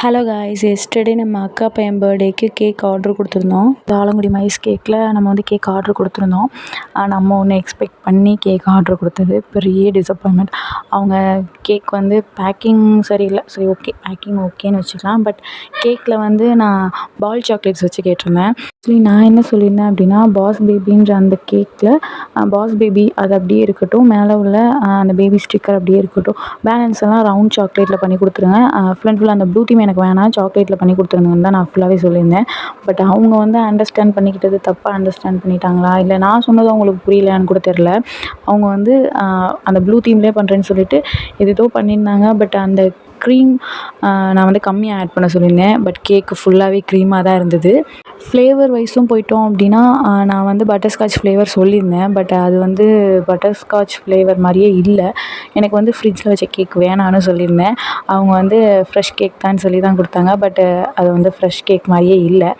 Hello guys, yesterday நம்ம அக்கா பையன் பர்த்டேக்கு கேக் ஆர்டர் கொடுத்துருந்தோம். ஆலங்குடி மைஸ் கேக்கில் நம்ம வந்து கேக் ஆர்டர் கொடுத்துருந்தோம். நம்ம ஒன்று எக்ஸ்பெக்ட் பண்ணி கேக் ஆர்டர் கொடுத்தது பெரிய டிசப்பாயின்மெண்ட். அவங்க கேக் வந்து பேக்கிங் சரியில்லை. சரி, ஓகே, பேக்கிங் ஓகேன்னு வச்சுக்கலாம். பட் கேக்கில் வந்து நான் பால் சாக்லேட்ஸ் வச்சு கேட்டிருந்தேன். ஆக்சுவலி நான் என்ன சொல்லியிருந்தேன் அப்படின்னா, பாஸ் பேபின்ற அந்த கேக்கில் பாஸ் பேபி அது அப்படியே இருக்கட்டும், மேலே உள்ள அந்த பேபி ஸ்டிக்கர் அப்படியே இருக்கட்டும், பேலன்ஸ் எல்லாம் ரவுண்ட் சாக்லேட்டில் பண்ணி கொடுத்துருங்க. ஃபுல் அண்ட் ஃபுல் அந்த ப்ளூ தீம் எனக்கு வேணாம், சாக்லேட்டில் பண்ணி கொடுத்துருங்கன்னு தான் நான் ஃபுல்லாகவே சொல்லியிருந்தேன். பட் அவங்க வந்து அண்டர்ஸ்டாண்ட் பண்ணிக்கிட்டது தப்பாக அண்டர்ஸ்டாண்ட் பண்ணிட்டாங்களா, இல்லை நான் சொன்னது அவங்களுக்கு புரியலையான்னு கூட தெரில. அவங்க வந்து அந்த ப்ளூ தீம்லேயே பண்ணுறேன்னு சொல்லிட்டு ஏதோ பண்ணியிருந்தாங்க. பட் அந்த க்ரீம் நான் வந்து கம்மியாக ஆட் பண்ண சொல்லியிருந்தேன். பட் கேக்கு ஃபுல்லாகவே க்ரீமாக தான் இருந்தது. ஃப்ளேவர் வைஸும் போயிட்டோம் அப்படின்னா, நான் வந்து பட்டர்ஸ்காட்ச் ஃப்ளேவர் சொல்லியிருந்தேன். பட் அது வந்து பட்டர்ஸ்காட்ச் ஃப்ளேவர் மாதிரியே இல்லை. எனக்கு வந்து ஃப்ரிட்ஜில் வச்ச கேக் வேணான்னு சொல்லியிருந்தேன். அவங்க வந்து ஃப்ரெஷ் கேக் தான் சொல்லி தான் கொடுத்தாங்க. பட் அது வந்து ஃப்ரெஷ் கேக் மாதிரியே இல்லை.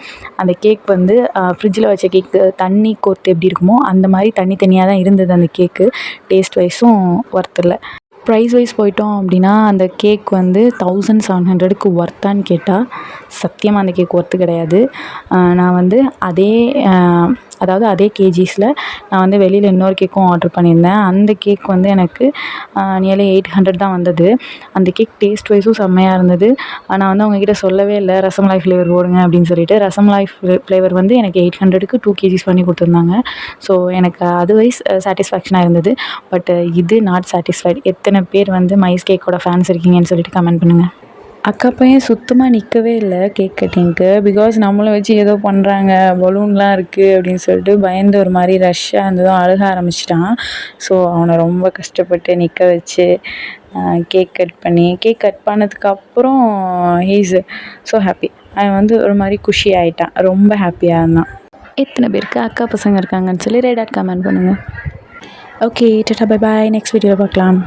அந்த கேக் வந்து ஃப்ரிட்ஜில் வச்ச கேக்கு தண்ணி கோர்த்து எப்படி இருக்குமோ அந்த மாதிரி தண்ணி தண்ணியாக தான் இருந்தது அந்த கேக்கு. டேஸ்ட் வைஸும் ஒர்த் இல்லை. ப்ரைஸ் வைஸ் போயிட்டோம் அப்படின்னா, அந்த கேக் வந்து 1700க்கு ஒர்த்தான்னு கேட்டால் சத்தியமாக அந்த கேக் ஒர்த்து கிடையாது. நான் வந்து அதே கேஜிஸில் நான் வந்து வெளியில் இன்னொரு கேக்கும் ஆர்டர் பண்ணியிருந்தேன். அந்த கேக் வந்து எனக்கு நியர்லி 800 தான் வந்தது. அந்த கேக் டேஸ்ட் வைஸும் செம்மையாக இருந்தது. நான் வந்து அவங்கக்கிட்ட சொல்லவே இல்லை ரசமலாய் ஃப்ளேவர் போடுங்க அப்படின்னு சொல்லிட்டு. ரசமலாய் ஃப்ளேவர் வந்து எனக்கு 800க்கு 2 கேஜிஸ் பண்ணி கொடுத்துருந்தாங்க. ஸோ எனக்கு அதுவைஸ் சாட்டிஸ்ஃபேக்ஷனாக இருந்தது. பட் இது நாட் சாட்டிஸ்ஃபைட். எத்தனை பேர் வந்து மைஸ் கேக்கோட ஃபேன்ஸ் இருக்கீங்கன்னு சொல்லிட்டு கமெண்ட் பண்ணுங்கள். அக்கா பையன் சுத்தமாக நிற்கவே இல்லை கேக் கட்டிங்க்கு. பிகாஸ் நம்மளை வச்சு ஏதோ பண்ணுறாங்க, பலூன்லாம் இருக்குது அப்படின்னு சொல்லிட்டு பயந்து ஒரு மாதிரி ரஷ்ஷாக இருந்ததும் அழுக ஆரம்பிச்சிட்டான். ஸோ அவனை ரொம்ப கஷ்டப்பட்டு நிற்க வச்சு கேக் கட் பண்ணதுக்கப்புறம் ஹீஸ் ஸோ ஹாப்பி. அவன் வந்து ஒரு மாதிரி குஷி ஆகிட்டான், ரொம்ப ஹாப்பியாக இருந்தான். எத்தனை பேருக்கு அக்கா பசங்க இருக்காங்கன்னு சொல்லி ரெட் கமெண்ட் பண்ணுங்கள். Okay, Tata, bye bye. Next வீடியோவில் பார்க்கலாம்.